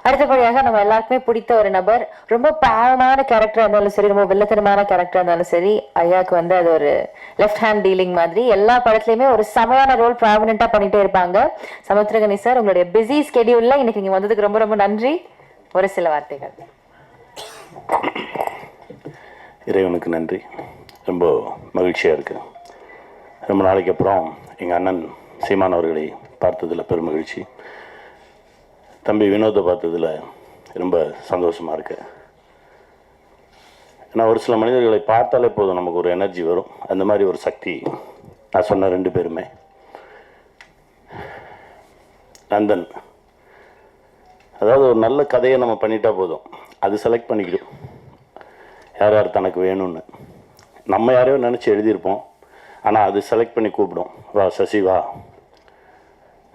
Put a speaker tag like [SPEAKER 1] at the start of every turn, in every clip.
[SPEAKER 1] அடுத்தபடியாக நம்ம எல்லாருக்குமே பிடித்த ஒரு நபர், ரொம்ப பாவமான கேரக்டரா இருந்தாலும் சரி, ரொம்ப வெள்ளத்தனமான கேரக்டரா இருந்தாலும் சரி, ஐயாக்கு வந்து அது ஒரு லெஃப்ட் ஹேண்ட் டீலிங் மாதிரி எல்லா படத்துலயுமே ஒரு செமையான ரோல் ப்ராமினென்ட்டா பண்ணிட்டே இருப்பாங்க. சமுத்திரகனி சார், உங்களுடைய பிஸி ஸ்கெடியூல்ல இன்னைக்கு நீங்க வந்ததுக்கு ரொம்ப ரொம்ப நன்றி. ஒரு சில வார்த்தைகள்.
[SPEAKER 2] இறைவனுக்கு நன்றி. ரொம்ப மகிழ்ச்சியாக இருக்குது. ரொம்ப நாளைக்கு அப்புறம் எங்கள் அண்ணன் சீமான் அவர்களை பார்த்ததில் பெருமகிழ்ச்சி. தம்பி வினோத்தை பார்த்ததில் ரொம்ப சந்தோஷமாக இருக்கு. ஏன்னா ஒரு சில மனிதர்களை பார்த்தாலே போதும் நமக்கு ஒரு எனர்ஜி வரும். அந்த மாதிரி ஒரு சக்தி நான் சொன்ன 2 பேருமே. நந்தன், அதாவது ஒரு நல்ல கதையை நம்ம பண்ணிட்டா போதும், அது செலக்ட் பண்ணிக்கிடும் யார் யார் தனக்கு வேணும்னு. நம்ம யாரையோ நினச்சி எழுதியிருப்போம், ஆனால் அது செலக்ட் பண்ணி கூப்பிடும். வா சசி வா,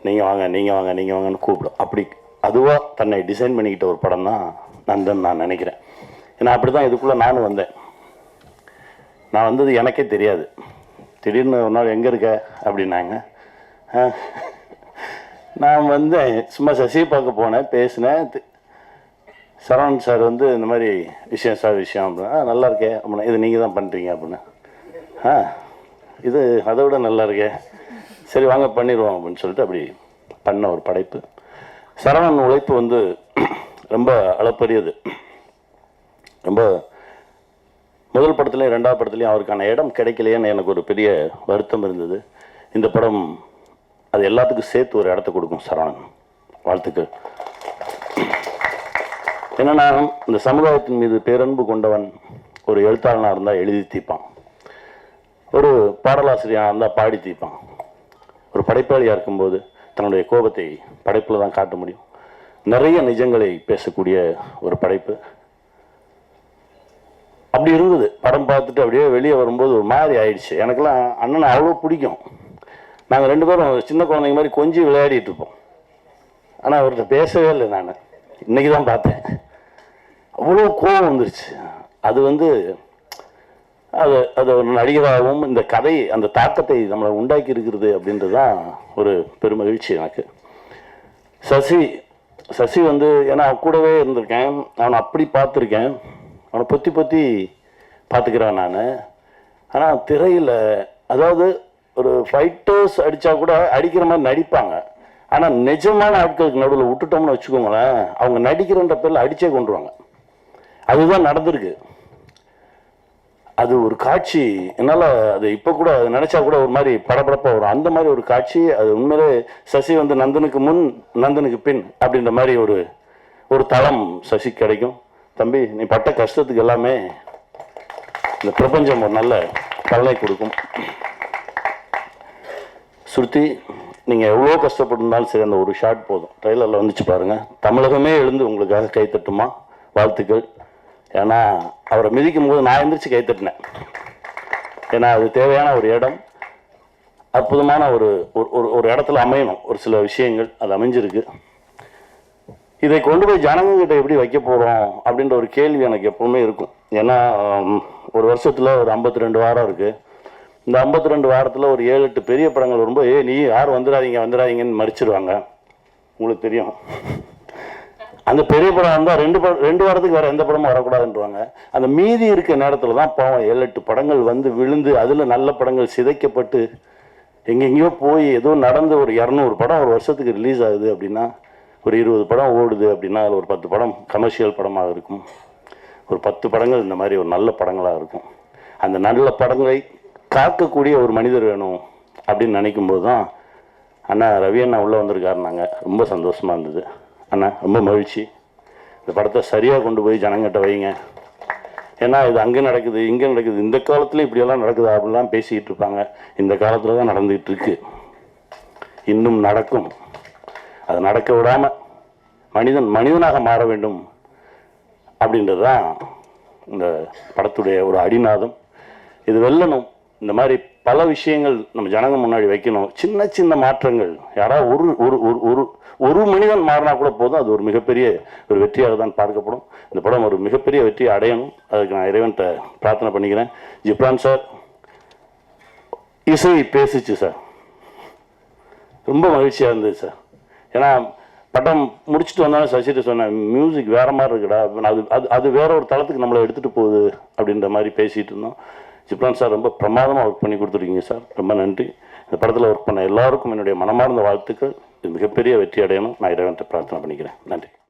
[SPEAKER 2] நீங்கள் வாங்க நீங்கள் வாங்க நீங்கள் வாங்கன்னு கூப்பிடும். அப்படி அதுவாக தன்னை டிசைன் பண்ணிக்கிட்ட ஒரு படம் தான் நந்தன் நான் நினைக்கிறேன். ஏன்னா அப்படி தான் இதுக்குள்ளே நானும் வந்தேன். நான் வந்தது எனக்கே தெரியாது. திடீர்னு ஒரு நாள் எங்கே இருக்க அப்படின்னாங்க. நான் வந்தேன், சும்மா சசியை பார்க்க போனேன், பேசினேன். சரவணன் சார் வந்து இந்த மாதிரி விஷயம் சார் விஷயம் அப்படின்னா, நல்லா இருக்கே அப்படின்னா, இது நீங்கள் தான் பண்ணுறீங்க அப்படின்னு. இது அதை விட நல்லா இருக்கே, சரி வாங்க பண்ணிடுவோம் அப்படின்னு சொல்லிட்டு அப்படி பண்ண ஒரு படைப்பு. சரவணன் உழைப்பு வந்து ரொம்ப அளப்பரியது. ரொம்ப முதல் படத்துலையும் 2வது படத்துலையும் அவருக்கான இடம் கிடைக்கலையேன்னு எனக்கு ஒரு பெரிய வருத்தம் இருந்தது. இந்த படம் அது எல்லாத்துக்கும் சேர்த்து ஒரு இடத்த கொடுக்கும். சரவணன், வாழ்த்துக்கள். என்னன்னா, இந்த சமுதாயத்தின் மீது பேரன்பு கொண்டவன் ஒரு எழுத்தாளனாக இருந்தால் எழுதி தீர்ப்பான், ஒரு பாடலாசிரியராக இருந்தால் பாடி தீர்ப்பான். ஒரு படைப்பாளியாக இருக்கும்போது தன்னுடைய கோபத்தை படைப்பில் தான் காட்ட முடியும். நிறைய நிஜங்களை பேசக்கூடிய ஒரு படைப்பு. அப்படி இருந்தது. படம் பார்த்துட்டு அப்படியே வெளியே வரும்போது ஒரு மாதிரி ஆயிடுச்சு. எனக்கெல்லாம் அண்ணனை அவ்வளோ பிடிக்கும். நாங்கள் 2 பேரும் சின்ன குழந்தைங்க மாதிரி கொஞ்சம் விளையாடிட்டு இருப்போம். ஆனால் அவர்கிட்ட பேசவே இல்லை. நான் இன்னைக்கு தான் பார்த்தேன். அவ்வளோ கோபம் வந்துருச்சு. அது வந்து அது ஒரு நடிகராகவும் இந்த கதை அந்த தாக்கத்தை நம்மளை உண்டாக்கி இருக்கிறது அப்படின்றது தான் ஒரு பெருமகிழ்ச்சி எனக்கு. சசி வந்து ஏன்னா கூடவே இருந்திருக்கேன், அவனை அப்படி பார்த்துருக்கேன், அவனை பொத்தி பொத்தி பார்த்துக்கிறேன் நான். ஆனால் திரையில் அதாவது ஒரு ஃபைட்டர்ஸ் அடித்தா கூட அடிக்கிற மாதிரி நடிப்பாங்க. ஆனால் நிஜமான ஆட்களுக்கு நடுவில் விட்டுட்டோம்னு வச்சுக்கோங்களேன், அவங்க நடிக்கிறன்ற பேரில் அடித்தே கொண்டுருவாங்க. அதுதான் நடந்திருக்கு. அது ஒரு காட்சி, என்னால் அது இப்போ கூட அது நினச்சா கூட ஒரு மாதிரி படபடப்பாக வரும். அந்த மாதிரி ஒரு காட்சி. அது உண்மையிலே சசி வந்து நந்தனுக்கு முன் நந்தனுக்கு பின் அப்படின்ற மாதிரி ஒரு தளம் சசி கிடைக்கும். தம்பி, நீ பட்ட கஷ்டத்துக்கு எல்லாமே இந்த பிரபஞ்சம் ஒரு நல்ல பலனை கொடுக்கும். ஸ்ருதி, நீங்கள் எவ்வளோ கஷ்டப்பட்டிருந்தாலும் சரி, அந்த ஒரு ஷாட் போதும். ட்ரெய்லரில் வந்துச்சு பாருங்கள். தமிழகமே எழுந்து உங்களுக்காக கைத்தட்டுமா, வாழ்த்துக்கள். ஏன்னா அவரை மிதிக்கும் போது நான் எந்திரிச்சு கைத்தட்டினேன். ஏன்னா அது தேவையான ஒரு இடம், அற்புதமான ஒரு இடத்துல அமையணும். ஒரு சில விஷயங்கள் அது அமைஞ்சிருக்கு. இதை கொண்டு போய் ஜனங்ககிட்ட எப்படி வைக்க போகிறோம் அப்படின்ற ஒரு கேள்வி எனக்கு எப்பவுமே இருக்கும். ஏன்னா ஒரு வருஷத்தில் ஒரு 52 வாரம் இருக்குது. இந்த 52 வாரத்தில் ஒரு 7-8 பெரிய படங்கள் வரும்போது, நீ யாரும் வந்துடாதீங்கன்னு மறிச்சிடுவாங்க. உங்களுக்கு தெரியும், அந்த பெரிய படம் வந்தால் 2 வாரத்துக்கு வேறு எந்த படமும் வரக்கூடாதுன்றவாங்க. அந்த மீதி இருக்க நேரத்தில் தான் பாவம் 7-8 படங்கள் வந்து விழுந்து, அதில் நல்ல படங்கள் சிதைக்கப்பட்டு எங்கெங்கேயோ போய் ஏதோ நடந்து ஒரு 200 படம் ஒரு வருஷத்துக்கு ரிலீஸ் ஆகுது அப்படின்னா, ஒரு 20 படம் ஓடுது அப்படின்னா, அதில் ஒரு 10 படம் கமர்ஷியல் படமாக இருக்கும், ஒரு 10 படங்கள் இந்த மாதிரி ஒரு நல்ல படங்களாக இருக்கும். அந்த நல்ல படங்களை காக்கக்கூடிய ஒரு மனிதர் வேணும் அப்படின்னு நினைக்கும்போது தான் அண்ணா ரவி அண்ணா உள்ளே வந்திருக்காருனாங்க. ரொம்ப சந்தோஷமாக இருந்தது. அண்ணா ரொம்ப மகிழ்ச்சி. இந்த படத்தை சரியாக கொண்டு போய் ஜனங்கிட்ட வைங்க. ஏன்னா இது அங்கே நடக்குது, இங்கே நடக்குது, இந்த காலத்தில் இப்படியெல்லாம் நடக்குது அப்படிலாம் பேசிக்கிட்டு இருப்பாங்க. இந்த காலத்தில் தான் நடந்துகிட்டு இருக்கு, இன்னும் நடக்கும். அதை நடக்க விடாமல் மனிதனாக மாற வேண்டும் அப்படின்றது தான் இந்த படத்துடைய ஒரு அடிநாதம். இது வெல்லணும். இந்த மாதிரி பல விஷயங்கள் நம்ம ஜனங்க முன்னாடி வைக்கணும். சின்ன சின்ன மாற்றங்கள், யாராவது ஒரு மனிதன் மாறினா கூட போதும், அது ஒரு மிகப்பெரிய ஒரு வெற்றியாக தான் பார்க்கப்படும். இந்த படம் ஒரு மிகப்பெரிய வெற்றியை அடையணும். அதுக்கு நான் இறைவன்கிட்ட பிரார்த்தனை பண்ணிக்கிறேன். ஜிப்ரான் சார், இசை பேசிச்சு சார், ரொம்ப மகிழ்ச்சியாக இருந்தது சார். ஏன்னா படம் முடிச்சுட்டு வந்தாலும் சசிட்டு சொன்னேன், மியூசிக் வேற மாதிரி இருக்குடா, அது அது அது வேற ஒரு தளத்துக்கு நம்மளை எடுத்துகிட்டு போகுது அப்படின்ற மாதிரி பேசிகிட்டு இருந்தோம். ஜிப்ரான் சார் ரொம்ப பிரமாதமாக ஒர்க் பண்ணி கொடுத்துருக்கீங்க சார், ரொம்ப நன்றி. இந்த படத்தில் ஒர்க் பண்ண எல்லாருக்கும் என்னுடைய மனமார்ந்த வாழ்த்துக்கள். இது மிகப்பெரிய வெற்றி அடையணும் நான் இறைவன்கிட்ட பிரார்த்தனை பண்ணிக்கிறேன். நன்றி.